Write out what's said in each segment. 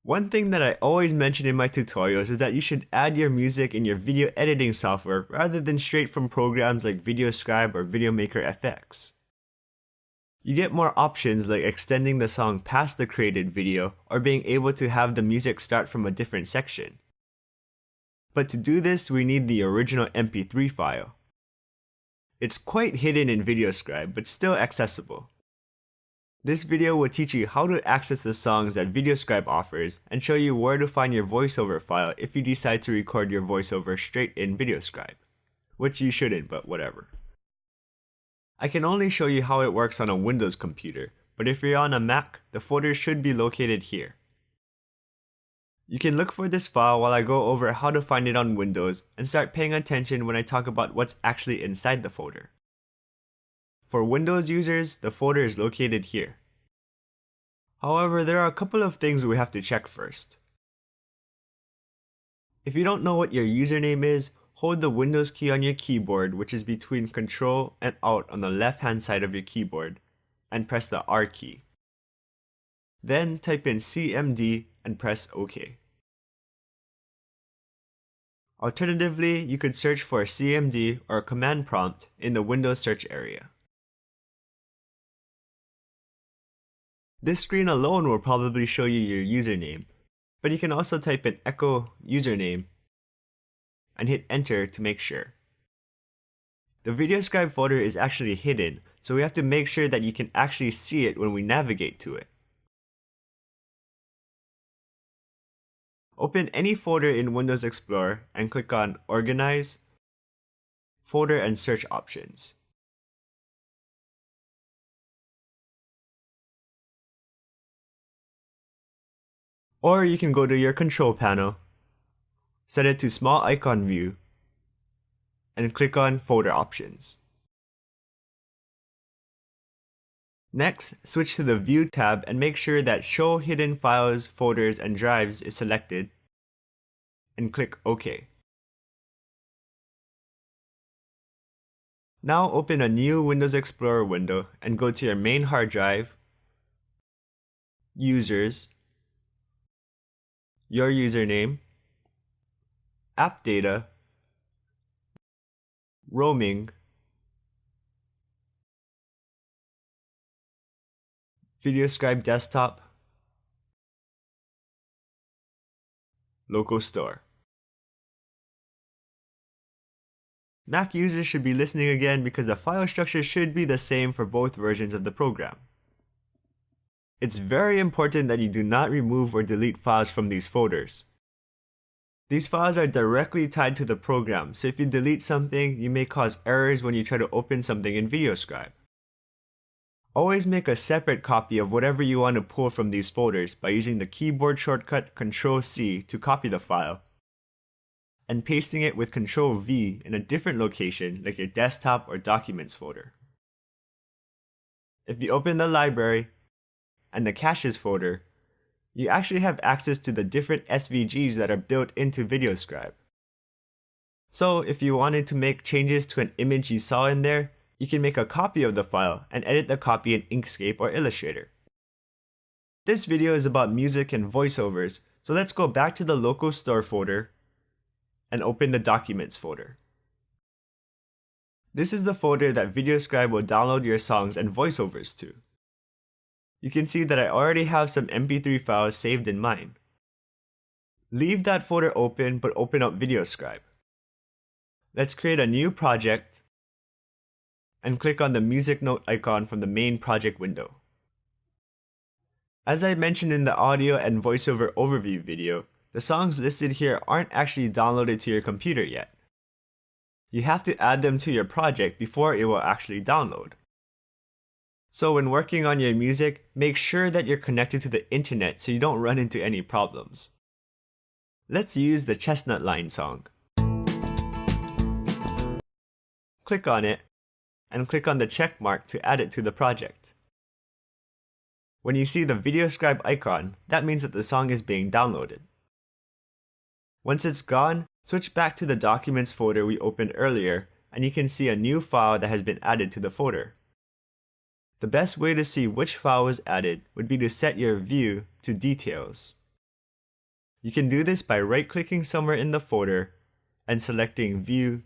One thing that I always mention in my tutorials is that you should add your music in your video editing software rather than straight from programs like Scribe or Videomaker FX. You get more options like extending the song past the created video or being able to have the music start from a different section. But to do this, we need the original MP3 file. It's quite hidden in Scribe, but still accessible. This video will teach you how to access the songs that Scribe offers and show you where to find your voiceover file if you decide to record your voiceover straight in Scribe, which you shouldn't, but whatever. I can only show you how it works on a Windows computer, but if you're on a Mac, the folder should be located here. You can look for this file while I go over how to find it on Windows and start paying attention when I talk about what's actually inside the folder. For Windows users, the folder is located here. However, there are a couple of things we have to check first. If you don't know what your username is, hold the Windows key on your keyboard, which is between Ctrl and Alt on the left-hand side of your keyboard, and press the R key. Then type in CMD and press OK. Alternatively, you could search for CMD or a command prompt in the Windows search area. This screen alone will probably show you your username, but you can also type in echo username and hit enter to make sure. The Scribe folder is actually hidden, so we have to make sure that you can actually see it when we navigate to it. Open any folder in Windows Explorer and click on Organize, Folder and Search options. Or you can go to your control panel, set it to Small Icon View, and click on Folder Options. Next, switch to the View tab and make sure that Show Hidden Files, Folders, and Drives is selected, and click OK. Now open a new Windows Explorer window and go to your main hard drive, Users, your username, app data, roaming, Scribe desktop, local store. Mac users should be listening again because the file structure should be the same for both versions of the program. It's very important that you do not remove or delete files from these folders. These files are directly tied to the program, so if you delete something, you may cause errors when you try to open something in Scribe. Always make a separate copy of whatever you want to pull from these folders by using the keyboard shortcut Ctrl-C to copy the file, and pasting it with Ctrl-V in a different location like your desktop or documents folder. If you open the library and the caches folder, you actually have access to the different SVGs that are built into Scribe. So if you wanted to make changes to an image you saw in there, you can make a copy of the file and edit the copy in Inkscape or Illustrator. This video is about music and voiceovers, so let's go back to the local store folder and open the documents folder. This is the folder that Scribe will download your songs and voiceovers to. You can see that I already have some MP3 files saved in mine. Leave that folder open, but open up Scribe. Let's create a new project and click on the music note icon from the main project window. As I mentioned in the audio and voiceover overview video, the songs listed here aren't actually downloaded to your computer yet. You have to add them to your project before it will actually download. So when working on your music, make sure that you're connected to the internet so you don't run into any problems. Let's use the Chestnut Line song. Click on it, and click on the check mark to add it to the project. When you see the Scribe icon, that means that the song is being downloaded. Once it's gone, switch back to the Documents folder we opened earlier, and you can see a new file that has been added to the folder. The best way to see which file was added would be to set your view to Details. You can do this by right-clicking somewhere in the folder and selecting View,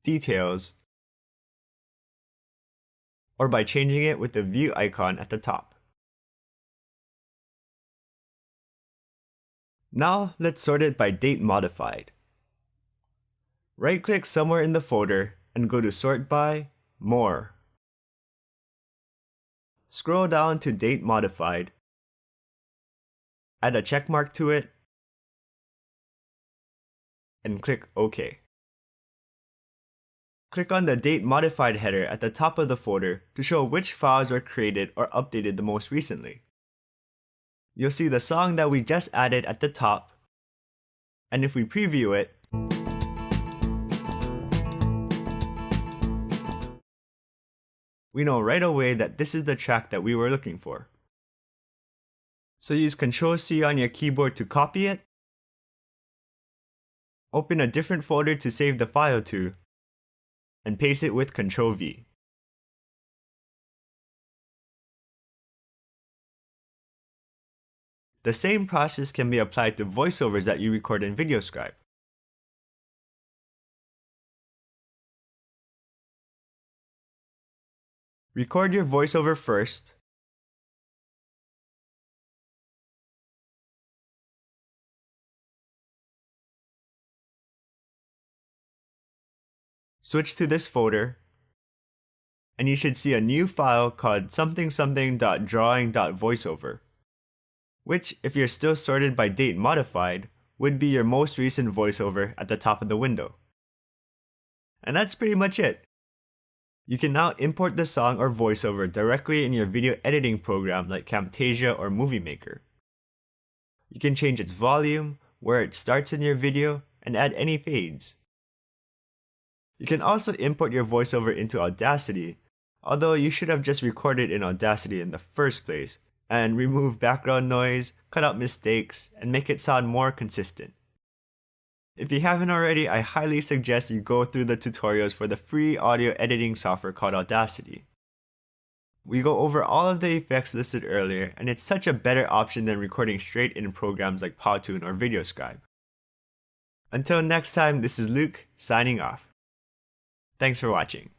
Details, or by changing it with the View icon at the top. Now let's sort it by date modified. Right-click somewhere in the folder and go to Sort by More. Scroll down to Date Modified, add a check mark to it, and click OK. Click on the Date Modified header at the top of the folder to show which files were created or updated the most recently. You'll see the song that we just added at the top, and if we preview it, we know right away that this is the track that we were looking for. So use Ctrl-C on your keyboard to copy it, open a different folder to save the file to, and paste it with Ctrl-V. The same process can be applied to voiceovers that you record in VideoScribe. Record your voiceover first, switch to this folder, and you should see a new file called something.drawing.voiceover, which, if you're still sorted by date modified, would be your most recent voiceover at the top of the window. And that's pretty much it. You can now import the song or voiceover directly in your video editing program like Camtasia or Movie Maker. You can change its volume, where it starts in your video, and add any fades. You can also import your voiceover into Audacity, although you should have just recorded in Audacity in the first place, and remove background noise, cut out mistakes, and make it sound more consistent. If you haven't already, I highly suggest you go through the tutorials for the free audio editing software called Audacity. We go over all of the effects listed earlier, and it's such a better option than recording straight in programs like Powtoon or VideoScribe. Until next time, this is Luke, signing off. Thanks for watching.